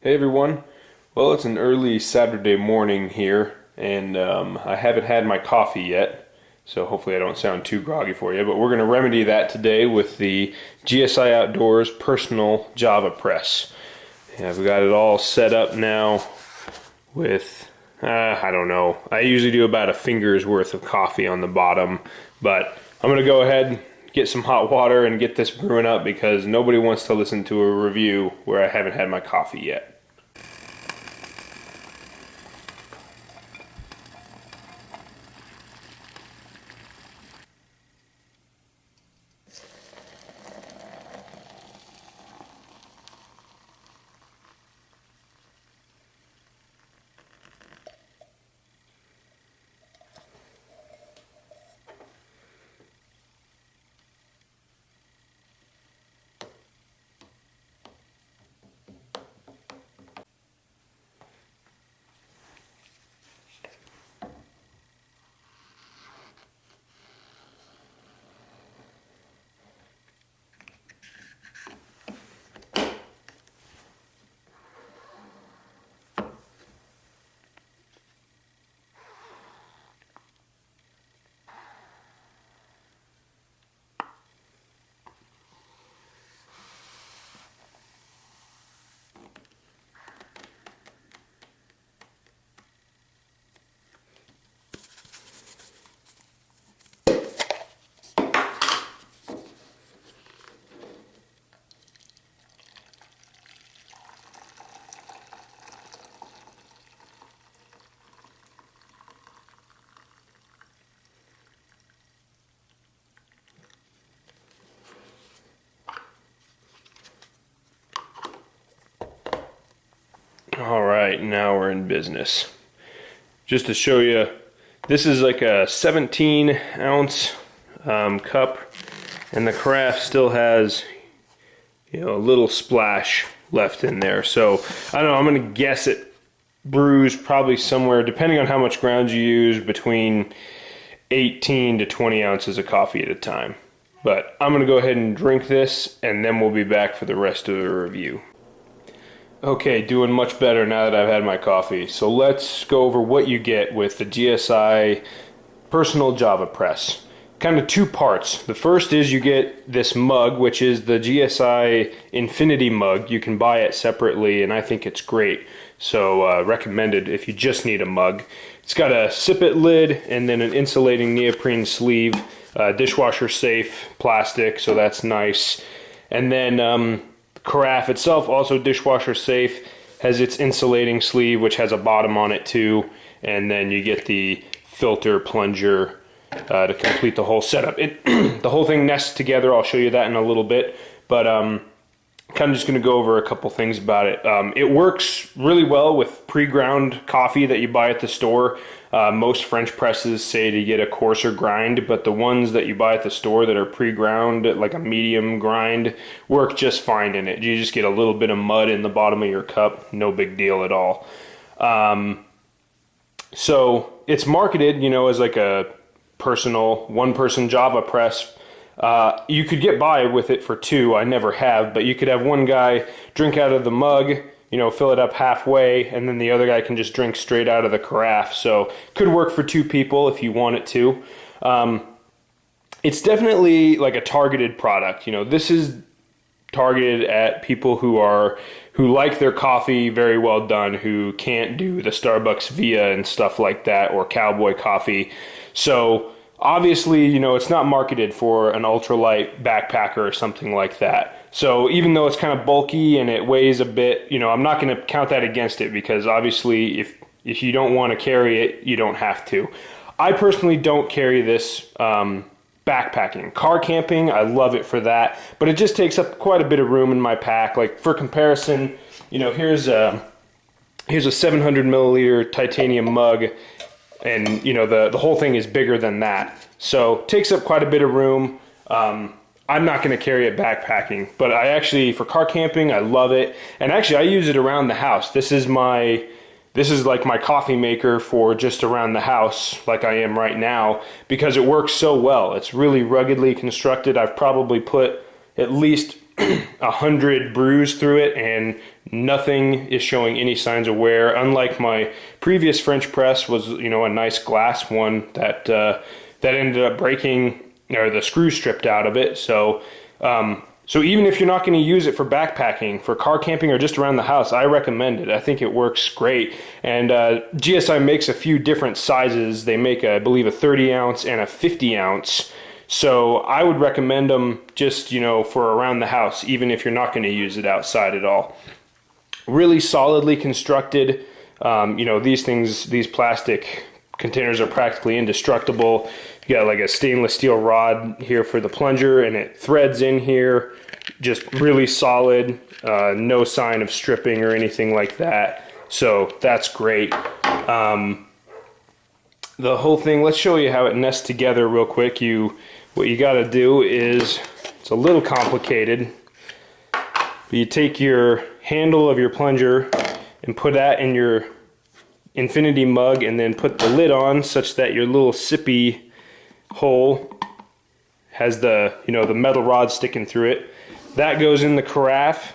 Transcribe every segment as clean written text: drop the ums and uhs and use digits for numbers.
Hey everyone. Well, it's an early Saturday morning here, and I haven't had my coffee yet, so hopefully I don't sound too groggy for you, but we're going to remedy that today with the GSI Outdoors Personal Java Press. Yeah, I've got it all set up now with, I don't know, I usually do about a finger's worth of coffee on the bottom, but I'm going to go ahead, get some hot water and get this brewing up because nobody wants to listen to a review where I haven't had my coffee yet. All right, now we're in business. Just to show you, this is like a 17-ounce cup, and the carafe still has, a little splash left in there. So I don't know. I'm gonna guess it brews probably somewhere, depending on how much ground you use, between 18 to 20 ounces of coffee at a time. But I'm gonna go ahead and drink this, and then we'll be back for the rest of the review. Okay, doing much better now that I've had my coffee. So let's go over what you get with the GSI Personal Java Press. Kind of two parts. The first is you get this mug, which is the GSI Infinity mug. You can buy it separately, and I think it's great. So recommended if you just need a mug. It's got a sip-it lid and then an insulating neoprene sleeve, dishwasher safe plastic, so that's nice. And then carafe itself, also dishwasher safe, has its insulating sleeve, which has a bottom on it too, and then you get the filter plunger to complete the whole setup. The whole thing nests together. I'll show you that in a little bit, but kind of just going to go over a couple things about it. It works really well with pre-ground coffee that you buy at the store. Most French presses say to get a coarser grind, but the ones that you buy at the store that are pre-ground, like a medium grind, work just fine in it. You just get a little bit of mud in the bottom of your cup, no big deal at all. So it's marketed, as like a personal one-person Java press. You could get by with it for two. I never have, but you could have one guy drink out of the mug, fill it up halfway, and then the other guy can just drink straight out of the carafe. So could work for two people if you want it to. It's definitely like a targeted product. This is targeted at people who like their coffee very well done, who can't do the Starbucks Via and stuff like that, or cowboy coffee. So obviously, it's not marketed for an ultralight backpacker or something like that. So even though it's kind of bulky and it weighs a bit, I'm not going to count that against it, because obviously if you don't want to carry it, you don't have to. I personally don't carry this backpacking. Car camping, I love it for that, but it just takes up quite a bit of room in my pack. Like for comparison, here's a 700 milliliter titanium mug, and the whole thing is bigger than that, so takes up quite a bit of room. I'm not going to carry it backpacking, but for car camping, I love it, and actually I use it around the house. This is like my coffee maker for just around the house, like I am right now, because it works so well. It's really ruggedly constructed. I've probably put at least 100 brews through it, and nothing is showing any signs of wear. Unlike my previous French press was, you know, a nice glass one that that ended up breaking, or the screw stripped out of it. So so even if you're not going to use it for backpacking, for car camping, or just around the house, I recommend it. I think it works great. And GSI makes a few different sizes. They make, I believe, a 30 ounce and a 50 ounce. So I would recommend them just, you know, for around the house, even if you're not going to use it outside at all. Really solidly constructed. You know, these things, these plastic containers are practically indestructible. You got like a stainless steel rod here for the plunger, and it threads in here. Just really solid. No sign of stripping or anything like that. So that's great. The whole thing, let's show you how it nests together real quick. What you got to do is, it's a little complicated, but you take your handle of your plunger and put that in your infinity mug, and then put the lid on such that your little sippy hole has the, you know, the metal rod sticking through it. That goes in the carafe.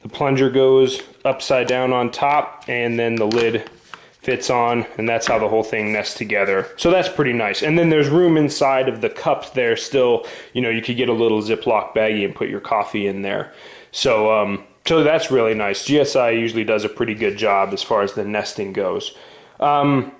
The plunger goes upside down on top, and then the lid fits on, and that's how the whole thing nests together. So that's pretty nice. And then there's room inside of the cups there still. You know, you could get a little Ziploc baggie and put your coffee in there. So so that's really nice. GSI usually does a pretty good job as far as the nesting goes. Another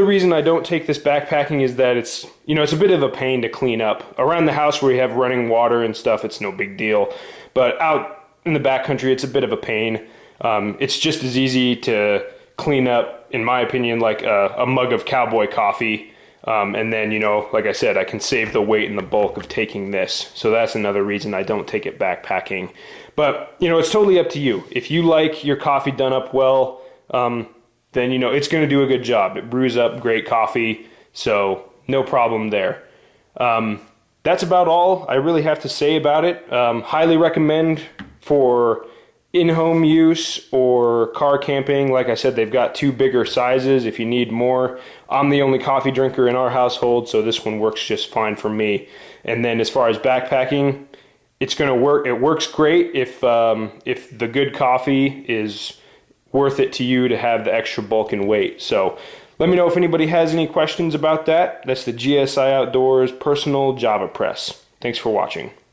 reason I don't take this backpacking is that it's, you know, it's a bit of a pain to clean up. Around the house where you have running water and stuff, it's no big deal. But out in the backcountry, it's a bit of a pain. It's just as easy to clean up, in my opinion, like a mug of cowboy coffee. And then, you know, like I said, I can save the weight and the bulk of taking this. So that's another reason I don't take it backpacking. But, you know, it's totally up to you. If you like your coffee done up well, then, you know, it's going to do a good job. It brews up great coffee, so no problem there. That's about all I really have to say about it. Highly recommend for in-home use or car camping. Like I said, they've got two bigger sizes if you need more. I'm the only coffee drinker in our household, so this one works just fine for me. And then as far as backpacking, it's going to work. It works great if the good coffee is worth it to you to have the extra bulk and weight. So let me know if anybody has any questions about that. That's the GSI Outdoors Personal Java Press. Thanks for watching.